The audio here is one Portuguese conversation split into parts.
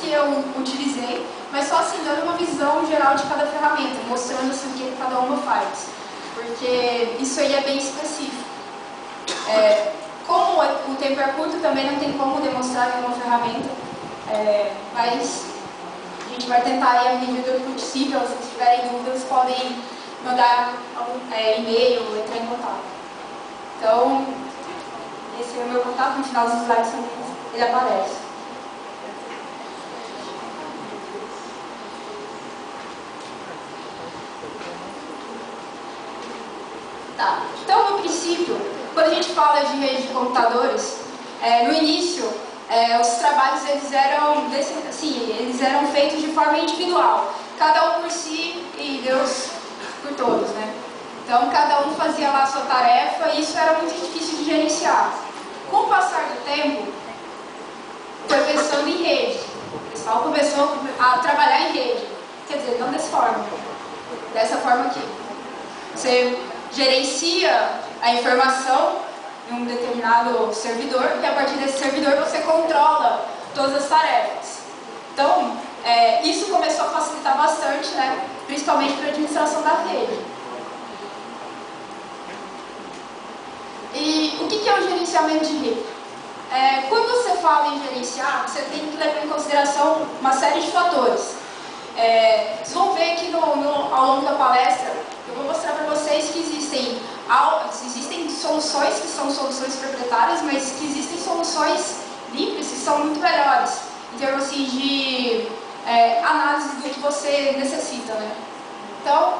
que eu utilizei, mas só assim, dando uma visão geral de cada ferramenta, mostrando assim, o que cada uma faz. Porque isso aí é bem específico. Como o tempo é curto, também não tem como demonstrar nenhuma ferramenta, mas a gente vai tentar aí, à medida do possível. Se vocês tiverem dúvidas, podem mandar e-mail ou entrar em contato. Então, esse é o meu contato. No final dos slides ele aparece. Tá. Então, no princípio, quando a gente fala de rede de computadores, no início, os trabalhos eles eram feitos de forma individual, cada um por si e Deus por todos, né? Então, cada um fazia lá a sua tarefa e isso era muito difícil de gerenciar. Com o passar do tempo, foi pensando em rede. O pessoal começou a trabalhar em rede. Quer dizer, não dessa forma aqui. Você gerencia a informação em um determinado servidor e a partir desse servidor você controla todas as tarefas. Então, isso começou a facilitar bastante, né? Principalmente para a administração da rede. E o que é o gerenciamento de rede? Quando você fala em gerenciar, você tem que levar em consideração uma série de fatores. Vocês vão ver aqui ao longo da palestra, eu vou mostrar para vocês que existem soluções que são soluções proprietárias, mas que existem soluções livres que são muito melhores, em termos assim, de análise do que você necessita, né? Então,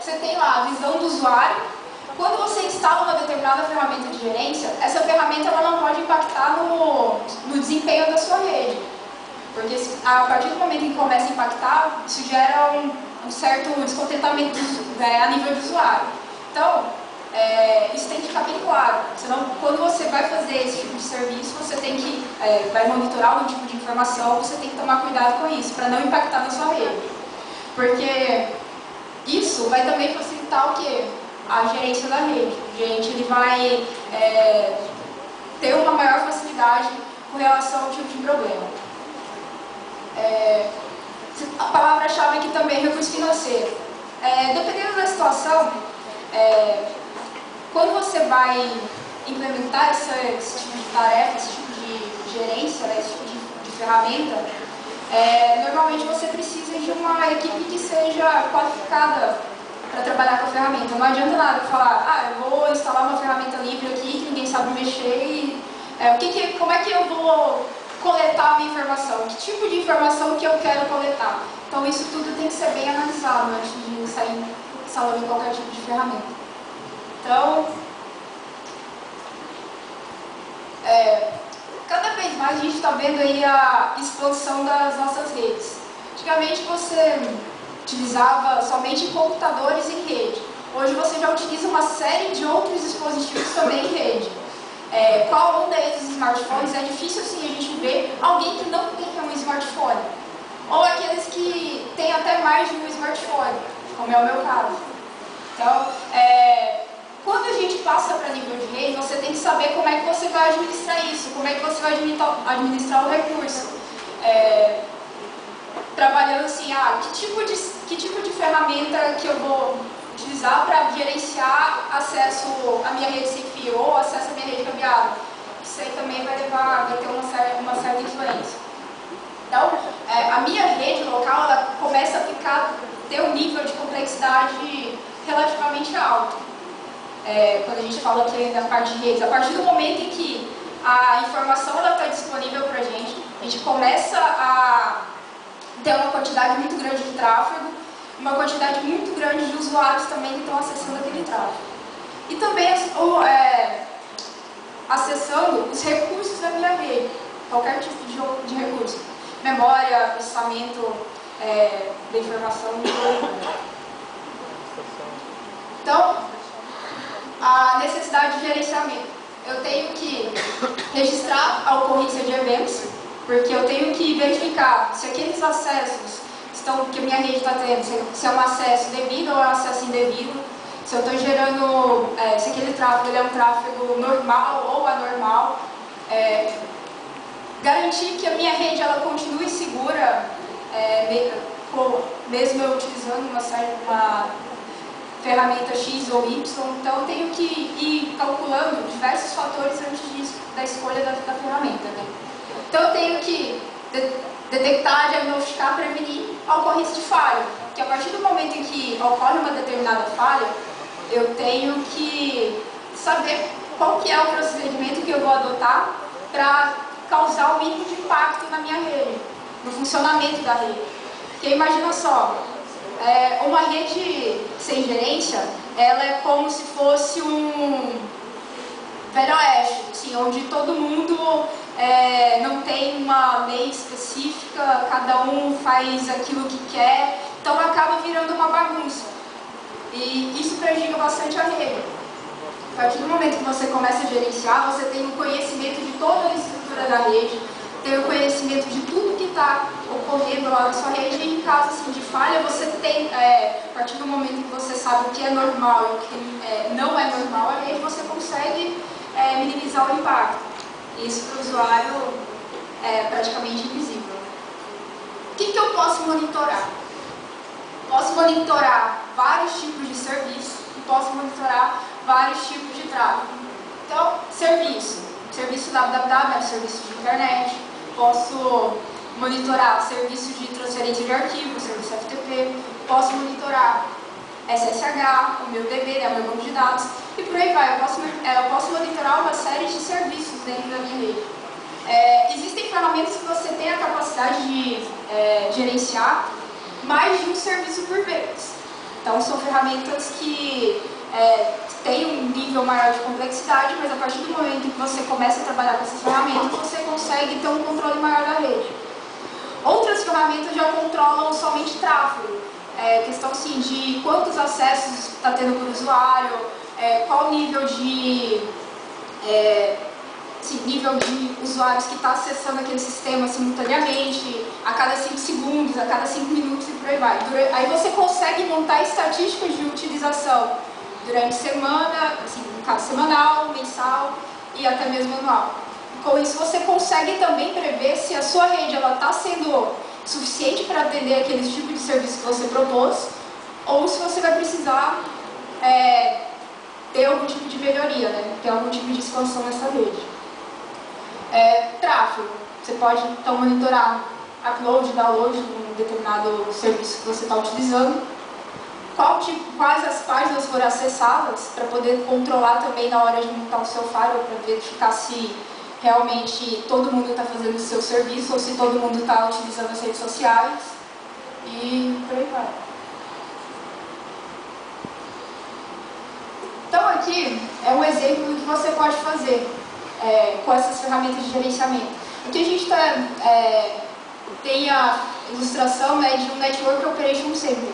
você tem lá a visão do usuário. Quando você instala uma determinada ferramenta de gerência, essa ferramenta ela não pode impactar no desempenho da sua rede. Porque a partir do momento em que começa a impactar, isso gera um certo descontentamento a nível de usuário. Então, isso tem que ficar bem claro. Senão, quando você vai fazer esse tipo de serviço, você tem que vai monitorar algum tipo de informação, você tem que tomar cuidado com isso, para não impactar na sua rede. Porque isso vai também facilitar o quê? A gerência da rede. O gerente ele vai ter uma maior facilidade com relação ao tipo de problema. A palavra-chave aqui também é recurso financeiro. Dependendo da situação, quando você vai implementar esse tipo de tarefa, esse tipo de gerência, esse tipo de ferramenta, normalmente você precisa de uma equipe que seja qualificada para trabalhar com a ferramenta. Não adianta nada falar, eu vou instalar uma ferramenta livre aqui que ninguém sabe mexer e como é que eu vou coletar a minha informação? Que tipo de informação que eu quero coletar? Então isso tudo tem que ser bem analisado antes de sair instalando qualquer tipo de ferramenta. Então, cada vez mais a gente está vendo aí a expansão das nossas redes. Antigamente você utilizava somente computadores em rede. Hoje você já utiliza uma série de outros dispositivos também em rede. Qual um deles, os smartphones, é difícil assim a gente ver alguém que não tenha um smartphone. Ou aqueles que têm até mais de um smartphone, como é o meu caso. Então, quando a gente passa para nível de rede, você tem que saber como é que você vai administrar isso, como é que você vai administrar o recurso. Trabalhando assim, que tipo de ferramenta que eu vou utilizar para gerenciar acesso à minha rede sem fio ou acesso à minha rede cabeada. Isso aí também vai ter uma certa influência. Então, a minha rede local ela começa a ter um nível de complexidade relativamente alto. Quando a gente fala aqui da parte de redes, a partir do momento em que a informação está disponível para a gente começa a ter uma quantidade muito grande de tráfego, uma quantidade muito grande de usuários também que estão acessando aquele tráfego. E também acessando os recursos da minha rede, qualquer tipo de recurso. Memória, processamento da informação. Então, a necessidade de gerenciamento. Eu tenho que registrar a ocorrência de eventos, porque eu tenho que verificar se aqueles acessos que a minha rede está tendo, se é um acesso devido ou é um acesso indevido, se eu estou gerando, se aquele tráfego é um tráfego normal ou anormal, garantir que a minha rede ela continue segura. mesmo eu utilizando uma ferramenta X ou Y, então eu tenho que ir calculando diversos fatores antes da escolha da ferramenta, né? Então eu tenho que detectar, diagnosticar, prevenir a ocorrência de falha, que a partir do momento em que ocorre uma determinada falha, eu tenho que saber qual que é o procedimento que eu vou adotar para causar o mínimo de impacto na minha rede, no funcionamento da rede. Porque imagina só, uma rede sem gerência, ela é como se fosse um velho oeste, assim, onde todo mundo não tem uma lei específica, cada um faz aquilo que quer, então acaba virando uma bagunça. E isso prejudica bastante a rede. A partir do momento que você começa a gerenciar, você tem um conhecimento de toda a estrutura da rede, tem o conhecimento de tudo que está ocorrendo lá na sua rede, e em caso assim, de falha, você tem, a partir do momento que você sabe o que é normal e o que não é normal, a rede você consegue minimizar o impacto. Isso para o usuário é praticamente invisível. O que eu posso monitorar? Posso monitorar vários tipos de serviço e posso monitorar vários tipos de tráfego. Então, serviço www, serviço de internet, posso monitorar serviço de transferência de arquivos, serviço FTP, posso monitorar SSH, o meu DB, o meu banco de dados, e por aí vai. Eu posso monitorar uma série de serviços dentro da minha rede. Existem ferramentas que você tem a capacidade de gerenciar mais de um serviço por vez. Então, são ferramentas que têm um nível maior de complexidade, mas a partir do momento que você começa a trabalhar com essas ferramentas, você consegue ter um controle maior da rede. Outras ferramentas já controlam somente tráfego. Questão assim, de quantos acessos está tendo por usuário, qual nível de usuários que está acessando aquele sistema simultaneamente, a cada 5 segundos, a cada 5 minutos e por aí vai. Aí você consegue montar estatísticas de utilização durante semana, assim, no caso semanal, mensal e até mesmo anual. Com isso você consegue também prever se a sua rede está sendo suficiente para atender aqueles tipos de serviço que você propôs, ou se você vai precisar ter algum tipo de melhoria, né? Ter algum tipo de expansão nessa rede. Tráfego. Você pode então monitorar upload, download de um determinado serviço que você está utilizando. Quais as páginas foram acessadas, para poder controlar também na hora de montar o seu firewall, para verificar se realmente todo mundo está fazendo o seu serviço ou se todo mundo está utilizando as redes sociais e por aí vai. Então aqui é um exemplo do que você pode fazer com essas ferramentas de gerenciamento. Aqui a gente tem a ilustração de um Network Operation Center,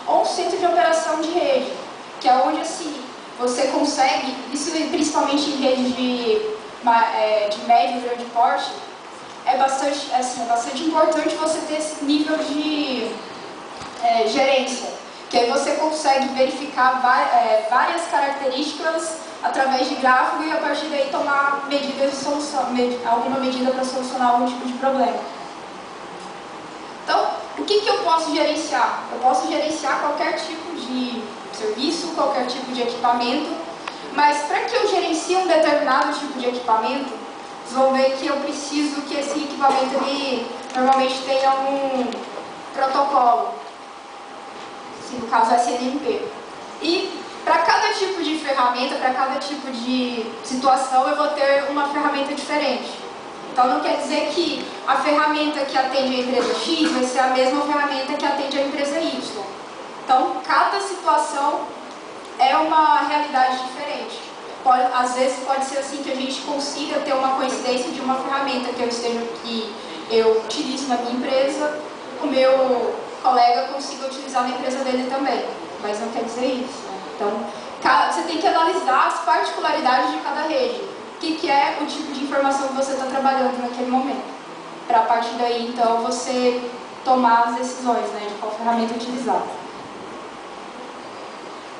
ou um centro de operação de rede, que é onde assim, você consegue, isso principalmente em redes de médio e grande porte, é bastante importante você ter esse nível de gerência, que aí você consegue verificar várias características através de gráfico e a partir daí tomar medidas de solução, alguma medida para solucionar algum tipo de problema. Então, o que eu posso gerenciar? Eu posso gerenciar qualquer tipo de serviço, qualquer tipo de equipamento, mas para que eu gerencie um determinado tipo de equipamento, vocês vão ver que eu preciso que esse equipamento normalmente tenha um protocolo, assim, no caso SNMP. E para cada tipo de ferramenta, para cada tipo de situação, eu vou ter uma ferramenta diferente. Então não quer dizer que a ferramenta que atende a empresa X vai ser a mesma ferramenta que atende a empresa Y. Então cada situação é uma realidade diferente. Às vezes pode ser assim que a gente consiga ter uma coincidência de uma ferramenta que eu utilizo na minha empresa, o meu colega consiga utilizar na empresa dele também, mas não quer dizer isso, né? Então, você tem que analisar as particularidades de cada rede, o que é o tipo de informação que você está trabalhando naquele momento, para a partir daí, então, você tomar as decisões, né, de qual ferramenta utilizar.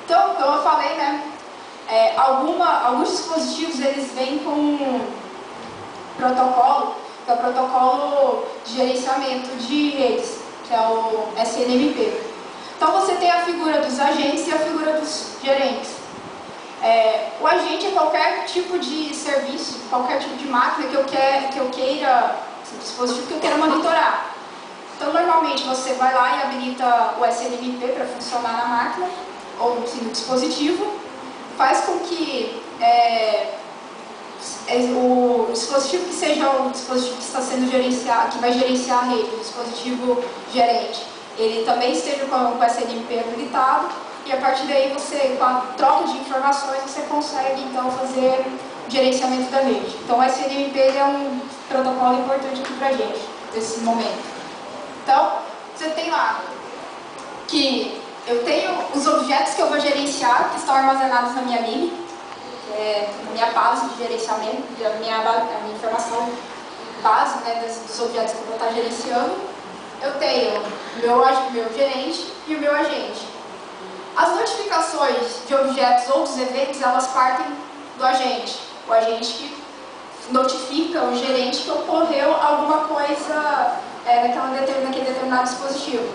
Então, como eu falei, né, alguns dispositivos eles vêm com um protocolo, que é o protocolo de gerenciamento de redes, que é o SNMP. Então você tem a figura dos agentes e a figura dos gerentes. O agente é qualquer tipo de serviço, qualquer tipo de máquina que eu queira, dispositivo que eu queira monitorar. Então normalmente você vai lá e habilita o SNMP para funcionar na máquina, ou no dispositivo, faz com que o dispositivo que seja o dispositivo que está sendo gerenciado, que vai gerenciar a rede, o dispositivo gerente, ele também esteja com o SNMP habilitado, e a partir daí você, com a troca de informações, você consegue então fazer o gerenciamento da rede. Então o SNMP é um protocolo importante aqui para a gente, nesse momento. Então, você tem lá que eu tenho os objetos que eu vou gerenciar, que estão armazenados na minha MIB, na minha base de gerenciamento, a minha informação base, né, dos objetos que eu vou estar gerenciando. Eu tenho o meu gerente e o meu agente. As notificações de objetos ou dos eventos, elas partem do agente. O agente que notifica o gerente que ocorreu alguma coisa naquele determinado dispositivo.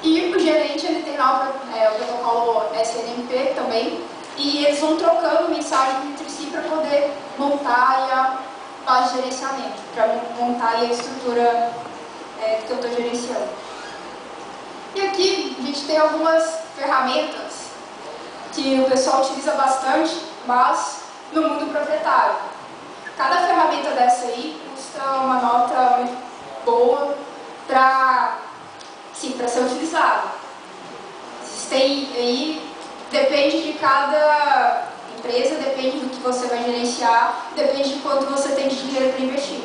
E o gerente, ele tem lá o protocolo SNMP também, e eles vão trocando mensagem entre si para poder montar a base de gerenciamento, para montar a estrutura que eu estou gerenciando. E aqui a gente tem algumas ferramentas que o pessoal utiliza bastante, mas no mundo proprietário. Cada ferramenta dessa aí custa uma nota boa para ser utilizada. Existem aí, depende de cada empresa, depende do que você vai gerenciar, depende de quanto você tem de dinheiro para investir.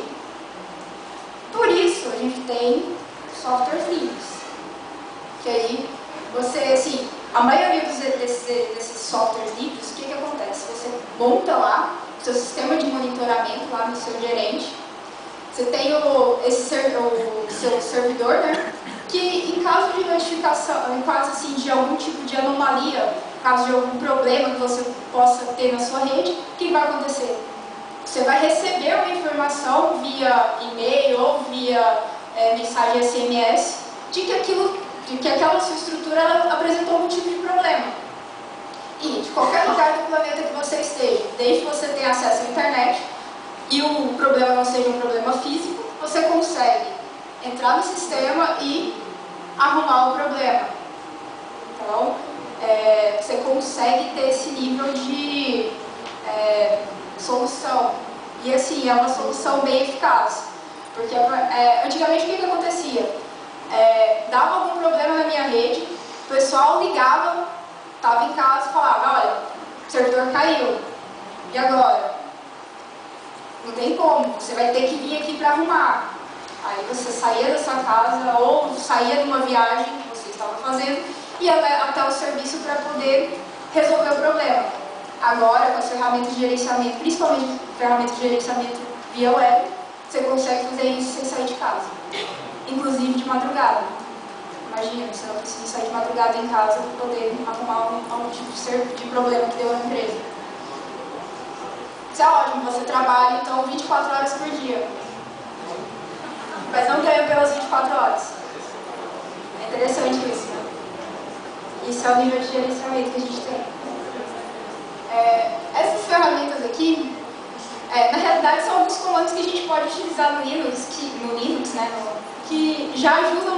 Por isso, a gente tem softwares livres. Que aí, assim, a maioria desses softwares livres, o que acontece? Você monta lá o seu sistema de monitoramento lá no seu gerente, você tem o seu servidor, né? Que em caso de notificação, em caso assim, de algum tipo de anomalia, em caso de algum problema que você possa ter na sua rede, o que vai acontecer? Você vai receber uma informação via e-mail ou via mensagem SMS de que aquela sua estrutura ela apresentou algum tipo de problema. E de qualquer lugar do planeta que você esteja, desde que você tenha acesso à internet e o problema não seja um problema físico, você consegue entrar no sistema e arrumar o problema. Então, você consegue ter esse nível de solução. E assim, é uma solução bem eficaz. Porque antigamente o que acontecia? Dava algum problema na minha rede, o pessoal ligava, estava em casa e falava, olha, o servidor caiu. E agora? Não tem como, você vai ter que vir aqui para arrumar. Aí você saía da sua casa ou saía de uma viagem que você estava fazendo e ia até o serviço para poder resolver o problema. Agora, com as ferramentas de gerenciamento, principalmente ferramentas de gerenciamento via web, você consegue fazer isso sem sair de casa. Inclusive de madrugada. Imagina, você não precisa sair de madrugada em casa para poder arrumar algum tipo de problema que deu na empresa. Isso é ótimo, você trabalha então 24 horas por dia. Mas não ganha pelas 24 horas. É interessante isso, né? Isso é o nível de gerenciamento que a gente tem. Essas ferramentas aqui, na realidade, são alguns comandos que a gente pode utilizar no Linux, né, que já ajudam